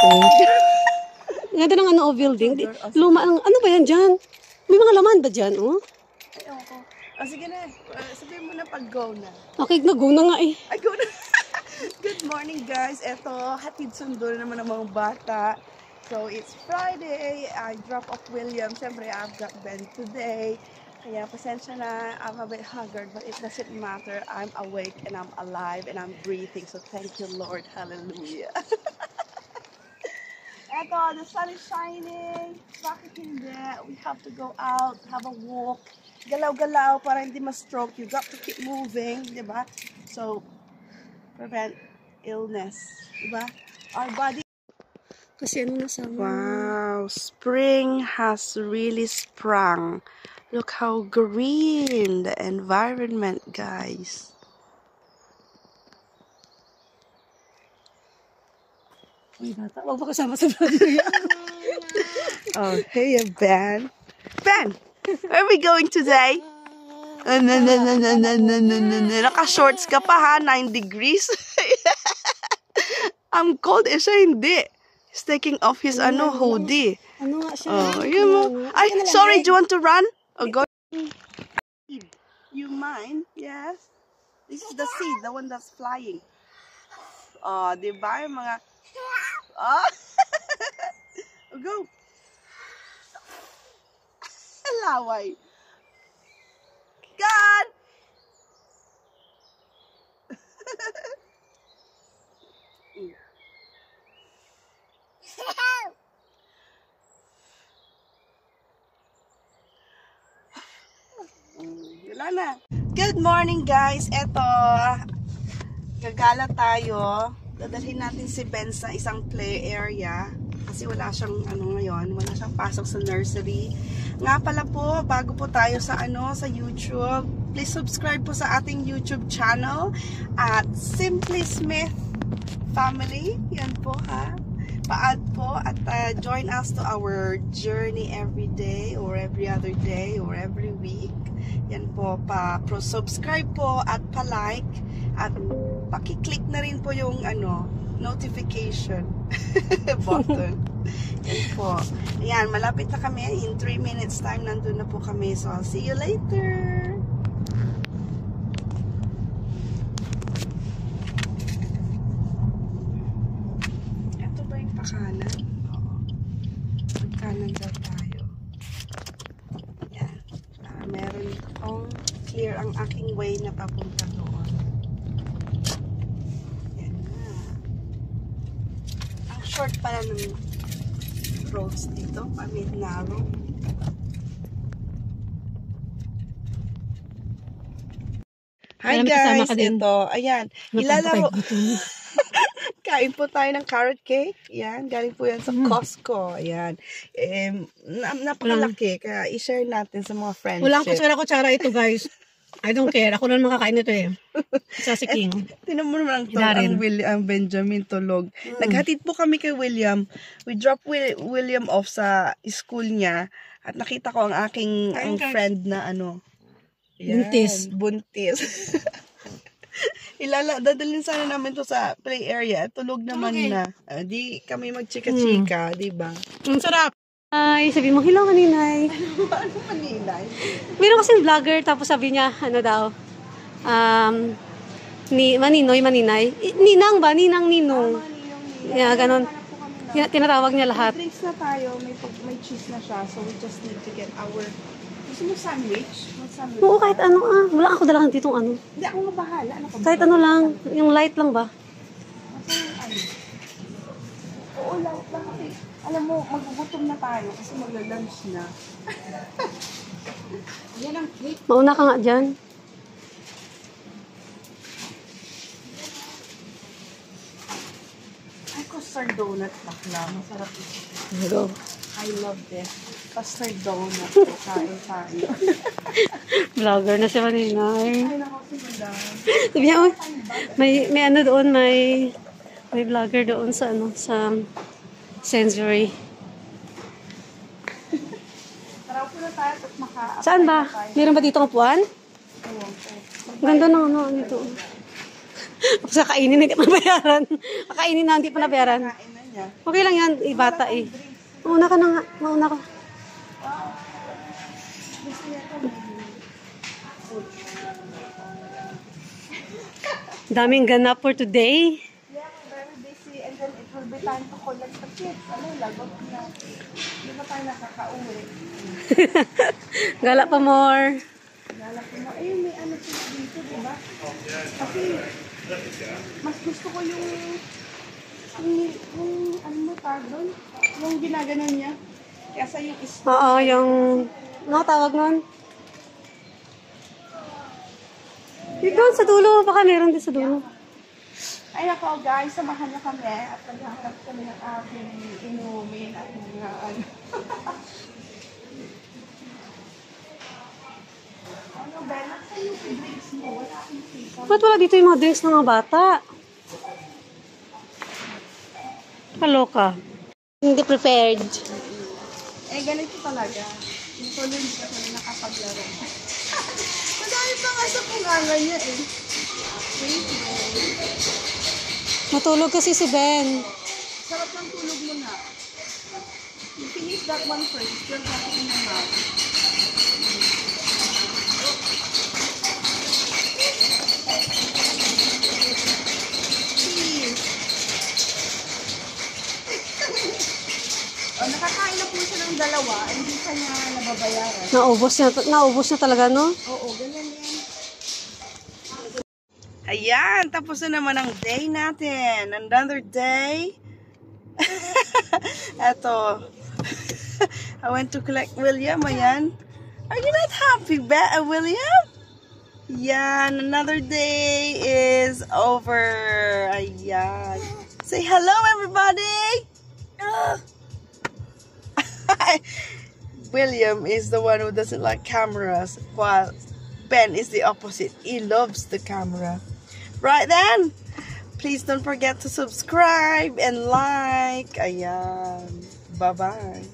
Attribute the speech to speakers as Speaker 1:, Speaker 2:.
Speaker 1: oh. Ganda ng ano, building. Luma ang, ano ba yan dyan? May mga laman ba dyan, oh?
Speaker 2: Ay, ko. Sige na. Sabihin mo na pag-go na.
Speaker 1: Okay, go na nga eh.
Speaker 2: Ay, go na. Good morning, guys. Eto, hatid sundo na naman ng mga bata. So, it's Friday. I drop off William. Siyempre, I've got Ben today. Kaya, pasensya na. I'm a bit haggard, but it doesn't matter. I'm awake and I'm alive and I'm breathing. So, thank you, Lord. Hallelujah. Eto, the sun is shining. Bakit hindi? We have to go out, have a walk. Galaw-galaw para hindi ma-stroke. You got to keep moving, di ba? So, prevent illness, di ba? Our body.
Speaker 1: Kasi ano na sa...
Speaker 2: Wow, spring has really sprung. Look how green the environment, guys.
Speaker 1: Uy, bata. Huwag pa kasama sa vlog yan.
Speaker 2: Oh, hey, Ben. Ben, where are we going today? Naka-shorts ka pa ha, 9 degrees. I'm cold, eh siya hindi. He's taking off his hoodie.
Speaker 1: Ano nga siya?
Speaker 2: Oh, yun mo. Ay, sorry, do you want to run? Oh, go. You mind? Yes. This is the seed, the one that's flying. Oh, di ba yung mga... Oh. Go. Laway. God. Wala na. Good morning, guys. Eto, gagala tayo. Dadalhin natin si Ben sa isang play area kasi wala siyang ngayon, wala siyang pasok sa nursery. Nga pala po, bago po tayo sa sa YouTube, please subscribe po sa ating YouTube channel at Simply Smith Family. Yan po ha. Pa-add po at join us to our journey every day or every other day or every week. Yan po, subscribe po at pa-like at paki-click na rin po yung notification button. Yan po. Ayan, malapit na kami. In 3 minutes time, nandun na po kami. So, I'll see you later. Ito ba yung pakanan? Oo. Pagkanan daw tayo. Ayan. Meron akong clear ang aking way na papunta doon. Short pala ng roads dito, narrow. Hi guys, ito, ayan, ilalaro. Kain po tayo ng carrot cake. Ayan, galing po yan sa Costco. Ayan, napakalaki, kaya i-share natin sa mga friends.
Speaker 1: Walang kutsara-kutsara ito, guys. I don't care. Ako lang makakain nito eh. Sa si King.
Speaker 2: Tinan mo naman ang Benjamin tulog. Naghatid po kami kay William. We drop William off sa school niya. At nakita ko ang aking friend na Buntis. Dadalhin sana namin to sa play area. Tulog naman na. Di kami magchika-chika, di ba?
Speaker 1: Ang sarap. Ay, sabi mo, hello Maninay.
Speaker 2: Ano Maninay?
Speaker 1: Meron kasing vlogger, tapos sabi niya, Maninay. Ninang ba? Ninang Ninong. Yeah, ganon. Tinatawag niya lahat.
Speaker 2: Drinks na tayo, may cheese na siya, so we just need to get our... Gusto mo sandwich?
Speaker 1: Oo, kahit ano Wala ako dalahan ditong
Speaker 2: Hindi, ako mabahala.
Speaker 1: Kahit ano lang, yung light lang ba?
Speaker 2: Oo, light lang. Alam mo, magugutom na tayo kasi magla-lunch na. Yan ang cake.
Speaker 1: Mauna ka nga dyan.
Speaker 2: Ay, custard donut bakla. Masarap ito.
Speaker 1: Go.
Speaker 2: I love this. Custard donut. Kain.
Speaker 1: Vlogger na si Maninay.
Speaker 2: Ay, nako si Madam.
Speaker 1: Sabi niya, may doon, may vlogger doon sa sa Sensory.
Speaker 2: Tara po na tayo at
Speaker 1: Saan ba? Meron ba dito kapuan? Ganda ng dito. Sa kainin, hindi pa nabayaran. Kakainin na, hindi pa nabayaran.
Speaker 2: Yeah.
Speaker 1: Okay lang yan, bata eh. Mauna ka na nga. Mauna ka. Daming ganap for today.
Speaker 2: Yeah, we're very busy and then it will be time to collect the kids. Ano, lagot na. Hindi ba tayo nakaka-uwi?
Speaker 1: Gala pa more.
Speaker 2: Lalaki mo, ayun, may ano sila dito, diba? Kasi, mas gusto ko yung ano mo tawag doon? Yung ginaganon niya. Kesa yung
Speaker 1: Oo, yung... Ano tawag nun? Doon sa dulo. Baka meron din sa dulo.
Speaker 2: Ay ako guys, samahan na kami at naghahanap kami ng aking inumin at mga ano. Ano, Bella? Saan yung drinks mo? Wala akong sika.
Speaker 1: Ba't wala dito yung mga drinks ng mga bata? Kaloka. Hindi prepared.
Speaker 2: Eh, ganito talaga. Yung tuloy hindi ako nakapaglaro. Madami pa nga sa pungangan niya eh. Wait,
Speaker 1: Matulog kasi si Ben.
Speaker 2: sarap ng tulog mo na. You finish that one first. You're getting in the mouth. Cheese. Oh, nakakain na po siya ng dalawa. Hindi ka niya nababayaran.
Speaker 1: Naubos na talaga, no?
Speaker 2: Oo, ganyan yan. Ayan, tapos na naman ang day natin. Another day. Eto. I went to collect William. Ayan. Are you not happy, William? Yan, another day is over. Ayan. Say hello, everybody. William is the one who doesn't like cameras, while Ben is the opposite. He loves the camera. Right then, please don't forget to subscribe and like. Ayan. Bye-bye.